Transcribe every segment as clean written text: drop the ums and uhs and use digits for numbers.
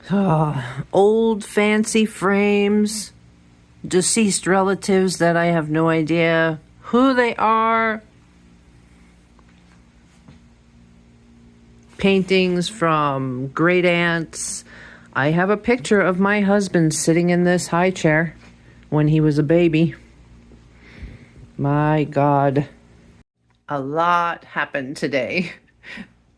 Old fancy frames, deceased relatives that I have no idea who they are, paintings from great aunts. I have a picture of my husband sitting in this high chair when he was a baby. My God. A lot happened today.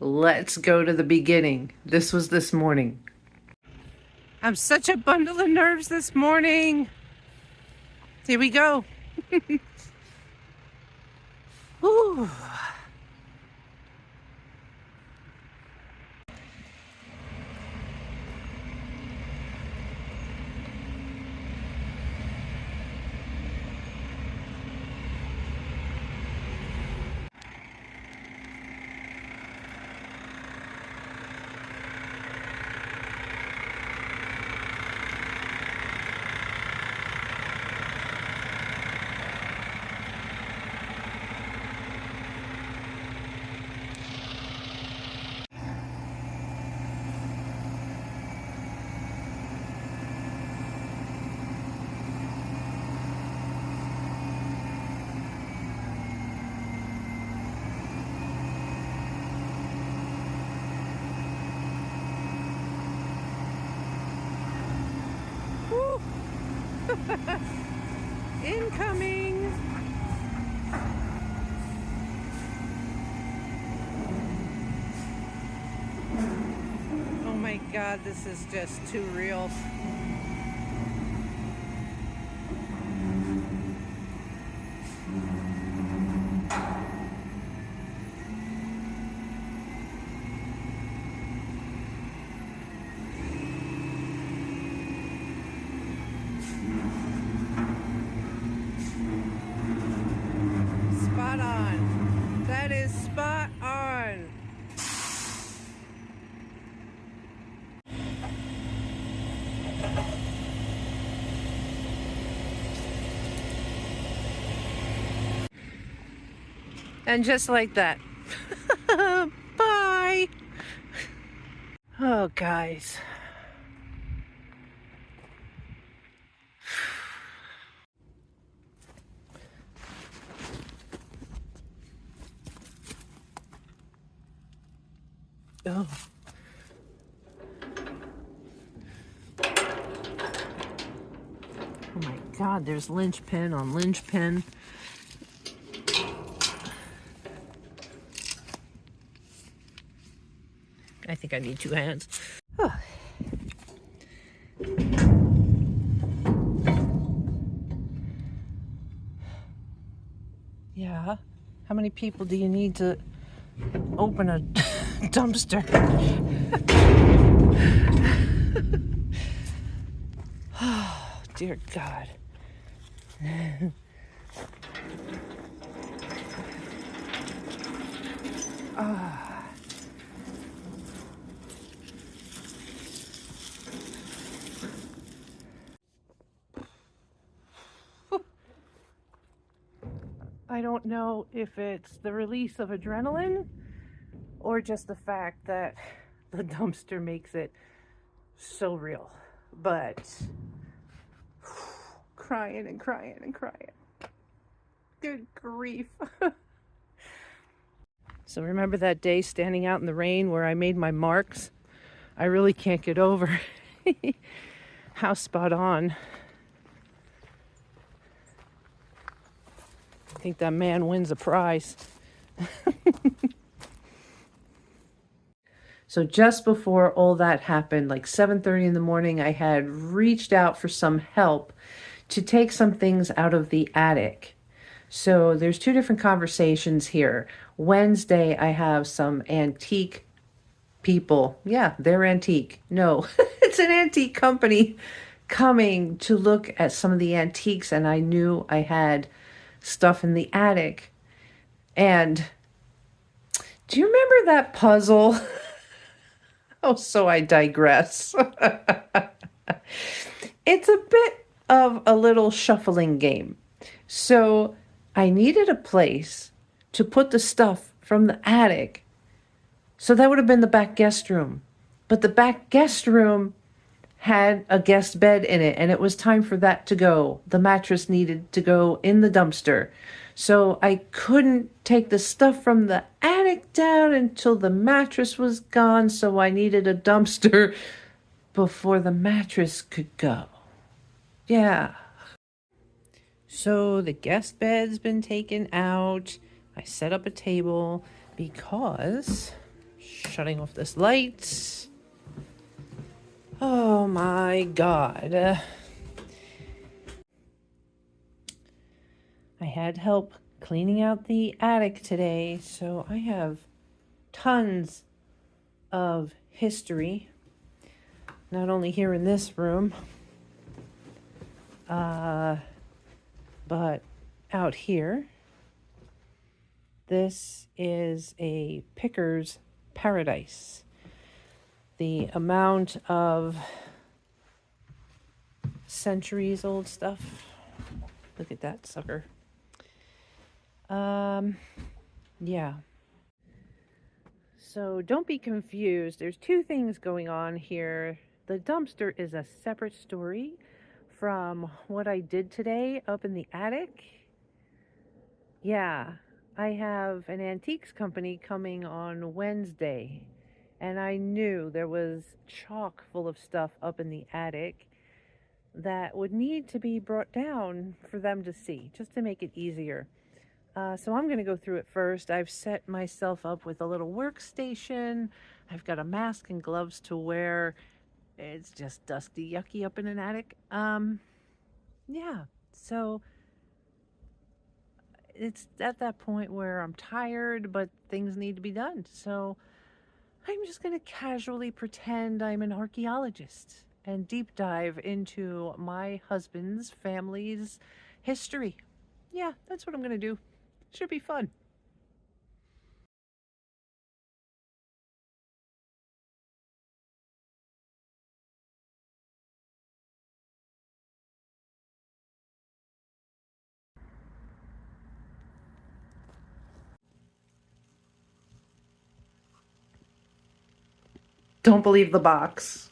Let's go to the beginning. This was this morning. I'm such a bundle of nerves this morning. Here we go. Ooh. Incoming! Oh my God, this is just too real. Spot on. That is spot on. And just like that. Bye. Oh, guys. Oh. Oh my God, there's linchpin on linchpin. I think I need two hands. Oh. Yeah. How many people do you need to open a dumpster? Oh, dear God. I don't know if it's the release of adrenaline or just the fact that the dumpster makes it so real. But crying and crying and crying. Good grief. So remember that day standing out in the rain where I made my marks? I really can't get over how spot on. I think that man wins a prize. So just before all that happened, like 7:30 in the morning, I had reached out for some help to take some things out of the attic. So there's two different conversations here. Wednesday, I have some antique people. Yeah, they're antique. No, it's an antique company coming to look at some of the antiques, and I knew I had stuff in the attic. And do you remember that puzzle? Oh, so I digress. It's a bit of a little shuffling game. So I needed a place to put the stuff from the attic. So that would have been the back guest room. But the back guest room had a guest bed in it, and it was time for that to go. The mattress needed to go in the dumpster. So I couldn't take the stuff from the attic down until the mattress was gone, so I needed a dumpster before the mattress could go. Yeah. So the guest bed's been taken out. I set up a table because, shutting off this light. Oh my God. I had help cleaning out the attic today, so I have tons of history, not only here in this room, but out here. This is a picker's paradise. The amount of centuries old stuff. Look at that sucker. Yeah. So don't be confused. There's two things going on here. The dumpster is a separate story from what I did today up in the attic. Yeah, I have an antiques company coming on Wednesday, and I knew there was chock full of stuff up in the attic that would need to be brought down for them to see, just to make it easier. So I'm going to go through it first. I've set myself up with a little workstation. I've got a mask and gloves to wear. It's just dusty, yucky up in an attic. Yeah, so it's at that point where I'm tired, but things need to be done. So I'm just going to casually pretend I'm an archaeologist and deep dive into my husband's family's history. Yeah, that's what I'm going to do. Should be fun. Don't believe the box.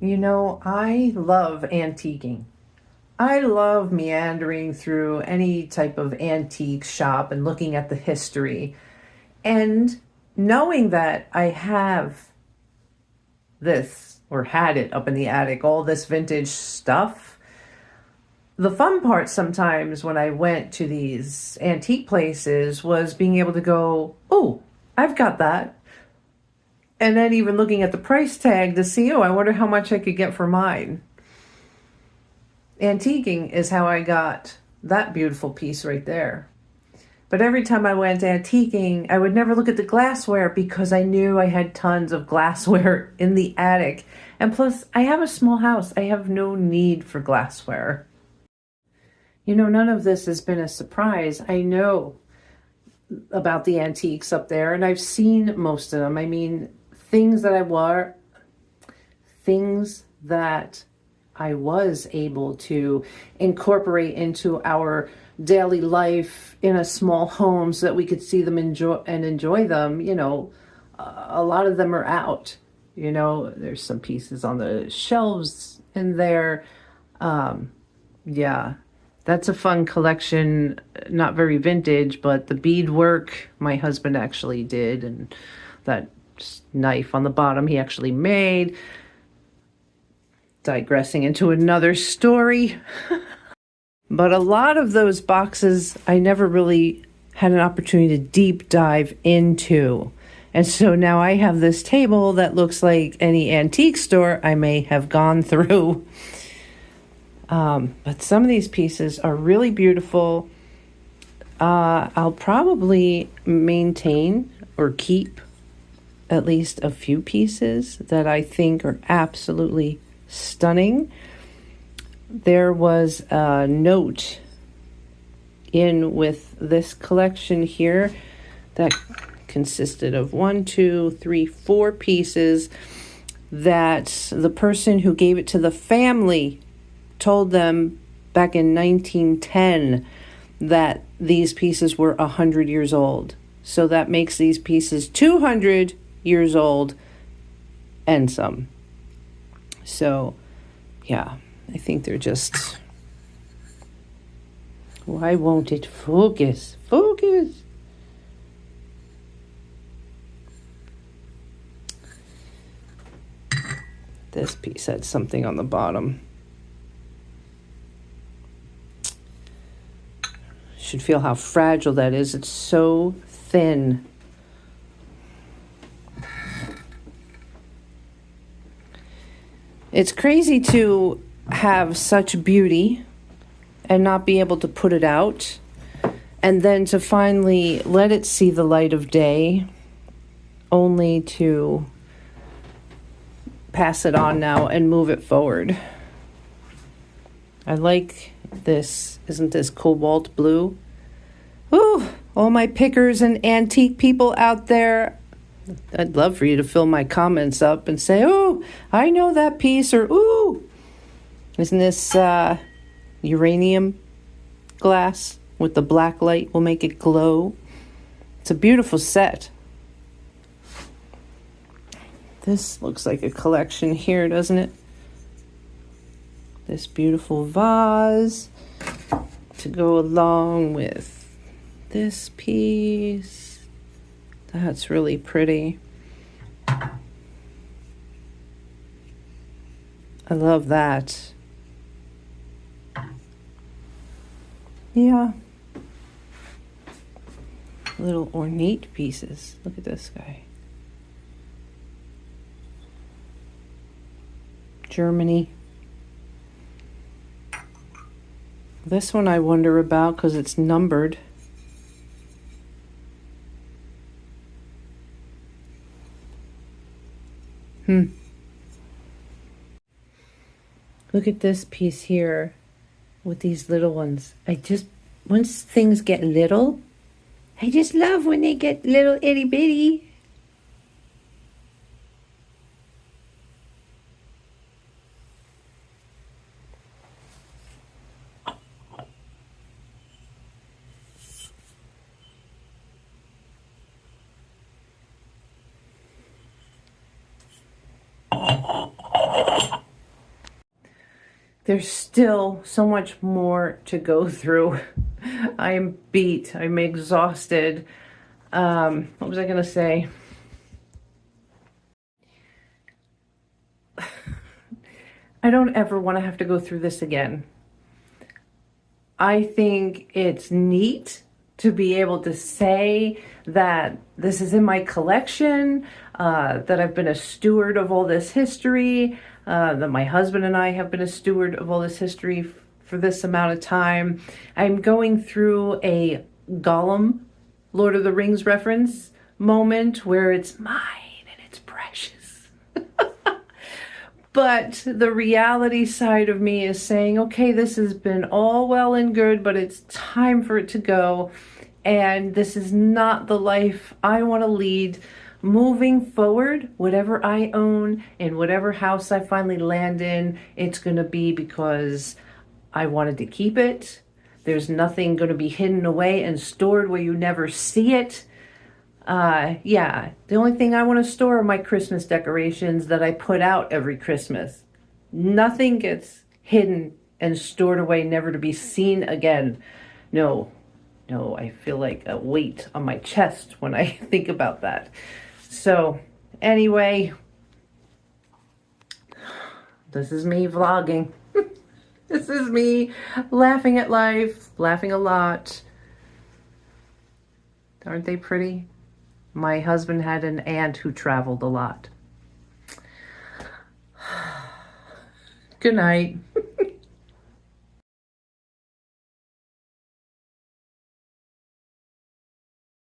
You know, I love antiquing. I love meandering through any type of antique shop and looking at the history. And knowing that I have this, or had it up in the attic, all this vintage stuff, the fun part sometimes when I went to these antique places was being able to go, oh, I've got that. And then even looking at the price tag to see, oh, I wonder how much I could get for mine. Antiquing is how I got that beautiful piece right there. But every time I went antiquing, I would never look at the glassware because I knew I had tons of glassware in the attic. And plus, I have a small house. I have no need for glassware. You know, none of this has been a surprise. I know about the antiques up there, and I've seen most of them. I mean, things that I was able to incorporate into our daily life in a small home so that we could see them enjoy them. You know, a lot of them are out. You know, there's some pieces on the shelves in there. Yeah, that's a fun collection. Not very vintage, but the beadwork my husband actually did, and that knife on the bottom he actually made. Digressing into another story. But a lot of those boxes I never really had an opportunity to deep dive into. And so now I have this table that looks like any antique store I may have gone through. But some of these pieces are really beautiful. I'll probably maintain or keep at least a few pieces that I think are absolutely stunning. There was a note in with this collection here that consisted of 4 pieces that the person who gave it to the family told them back in 1910 that these pieces were 100 years old. So that makes these pieces 200 years old and some. So, yeah, I think they're just... Why won't it focus? Focus! This piece had something on the bottom. Should feel how fragile that is. It's so thin. It's crazy to have such beauty and not be able to put it out, and then to finally let it see the light of day, only to pass it on now and move it forward. I like this. Isn't this cobalt blue? Ooh, all my pickers and antique people out there, I'd love for you to fill my comments up and say, oh, I know that piece, or ooh, isn't this uranium glass with the black light will make it glow? It's a beautiful set. This looks like a collection here, doesn't it? This beautiful vase to go along with this piece. That's really pretty. I love that. Yeah. Little ornate pieces. Look at this guy. Germany. This one I wonder about because it's numbered. Look at this piece here with these little ones. Once things get little, I just love when they get little itty bitty. There's still so much more to go through. I'm beat. I'm exhausted. What was I going to say? I don't ever want to have to go through this again. I think it's neat to be able to say that this is in my collection, that I've been a steward of all this history, that my husband and I have been a steward of all this history for this amount of time. I'm going through a Gollum, Lord of the Rings reference moment where it's mine and it's precious. But the reality side of me is saying, okay, this has been all well and good, but it's time for it to go. And this is not the life I want to lead. Moving forward, whatever I own and whatever house I finally land in, it's going to be because I wanted to keep it. There's nothing going to be hidden away and stored where you never see it. Yeah, the only thing I want to store are my Christmas decorations that I put out every Christmas. Nothing gets hidden and stored away, never to be seen again. No, I feel like a weight on my chest when I think about that. So, anyway, this is me vlogging. This is me laughing at life, laughing a lot. Aren't they pretty? My husband had an aunt who traveled a lot. Good night.